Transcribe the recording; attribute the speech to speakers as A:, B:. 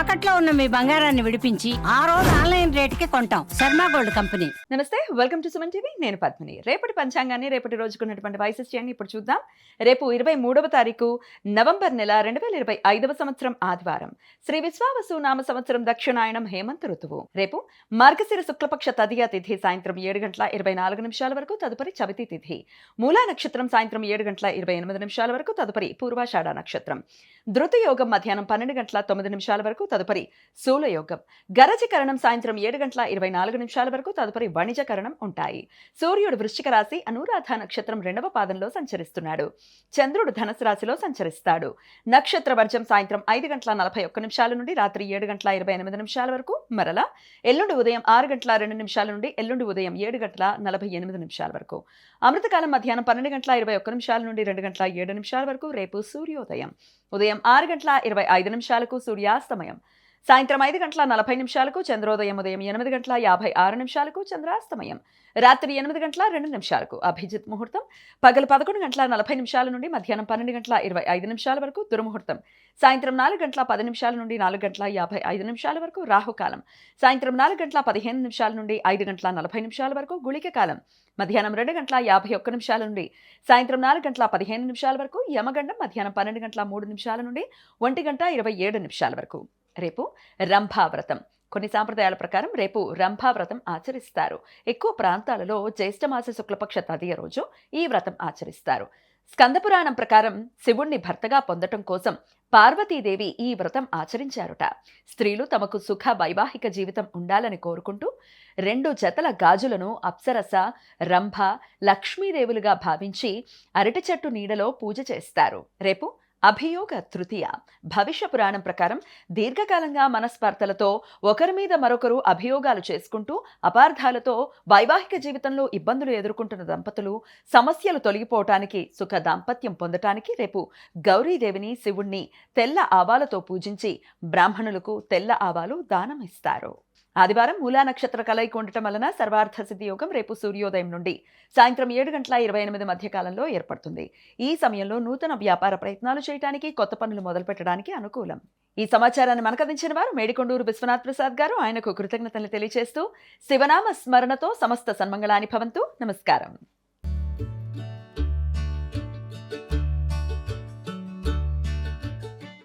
A: తాకట్లో ఉన్న మీ బంగారాన్ని విడిపించి ఆ రోజు ఆన్లైన్ రేటుకి కొంటాం. Sharma gold company.
B: నమస్తే, వెల్కమ్ టు సుమన్ టీవీ. నేను పద్మిని. రేపటి పంచాంగాన్ని, రేపటి రోజుకున్నటువంటి వైశిష్ట్యాన్ని ఇప్పుడు చూద్దాం. రేపు 23వ తారీఖు నవంబర్ నెల 2025వ సంవత్సరం ఆదివారం. శ్రీ విశ్వావసు నామ సంవత్సరం దక్షిణాయనం హేమంత ఋతువు. రేపు మార్గశిర శుక్లపక్ష తదియ తిథి సాయంత్రం 7:24 వరకు, తదుపరి చవితి తిథి. మూలా నక్షత్రం సాయంత్రం 7:28 వరకు, తదుపరి పూర్వాషాఢ నక్షత్రం. ధృత యోగం మధ్యాహ్నం 12:09 వరకు, తదుపరి శూలయోగం. గరజకరణం సాయంత్రం 7:24 వరకు, తదుపరి వణిజకరణం ఉంటాయి. సూర్యుడు వృశ్చిక రాశి అనురాధ నక్షత్రం 2వ పాదంలో సంచరిస్తున్నాడు. చంద్రుడు ధనుసు రాశిలో సంచరిస్తాడు. నక్షత్ర వర్జం సాయంత్రం 5:41 నుండి రాత్రి 7:28 వరకు, మరలా ఎల్లుండి ఉదయం 6:02 నుండి ఎల్లుండి ఉదయం 7:48 వరకు. అమృతకాలం మధ్యాహ్నం 12:21 నుండి 2:07 వరకు. రేపు సూర్యోదయం ఉదయం 6:25 సూర్యాస్తమయం. సాయంత్రం 5:40 చంద్రోదయం. ఉదయం 8:56 చంద్రాస్తమయం. రాత్రి 8:02 అభిజిత్ ముహూర్తం. పగలు 11:40 నుండి మధ్యాహ్నం 12:25 వరకు. దుర్ముహూర్తం సాయంత్రం 4:10 నుండి 4:55 వరకు. రాహుకాలం సాయంత్రం 4:15 నుండి 5:40 వరకు. గుళిక కాలం మధ్యాహ్నం 2:51 నుండి సాయంత్రం 4:15 వరకు. యమగండం మధ్యాహ్నం 12:03 నుండి 1:27 వరకు. రేపు రంభావ్రతం. కొన్ని సాంప్రదాయాల ప్రకారం రేపు రంభావ్రతం ఆచరిస్తారు. ఎక్కువ ప్రాంతాలలో జ్యేష్ఠమాస శుక్లపక్ష తదియ రోజు ఈ వ్రతం ఆచరిస్తారు. స్కందపురాణం ప్రకారం శివుణ్ణి భర్తగా పొందటం కోసం పార్వతీదేవి ఈ వ్రతం ఆచరించారుట. స్త్రీలు తమకు సుఖ వైవాహిక జీవితం ఉండాలని కోరుకుంటూ 2 జతల గాజులను అప్సరస, రంభ, లక్ష్మీదేవులుగా భావించి అరటి చెట్టు నీడలో పూజ చేస్తారు. రేపు అభియోగ తృతీయ. భవిష్య పురాణం ప్రకారం దీర్ఘకాలంగా మనస్పర్ధలతో ఒకరి మీద మరొకరు అభియోగాలు చేసుకుంటూ అపార్థాలతో వైవాహిక జీవితంలో ఇబ్బందులు ఎదుర్కొంటున్న దంపతులు సమస్యలు తొలగిపోవటానికి, సుఖ దాంపత్యం పొందటానికి రేపు గౌరీదేవిని, శివుణ్ణి తెల్ల ఆవాలతో పూజించి బ్రాహ్మణులకు తెల్ల ఆవాలు దానం ఇస్తారు. ఆదివారం మూలా నక్షత్ర కలయిక ఉండటం వలన సర్వార్థ సిద్ధి యోగం రేపు సూర్యోదయం నుండి సాయంత్రం 7:28 మధ్య కాలంలో ఏర్పడుతుంది. ఈ సమయంలో నూతన వ్యాపార ప్రయత్నాలు చేయడానికి, కొత్త పనులు మొదలు పెట్టడానికి అనుకూలం. ఈ సమాచారాన్ని మనకందించిన వారు మేడికొండూరు విశ్వనాథ్ ప్రసాద్ గారు. ఆయనకు కృతజ్ఞతలు తెలియజేస్తూ శివనామ స్మరణతో సమస్త సన్మంగళాని భవంతు. నమస్కారం.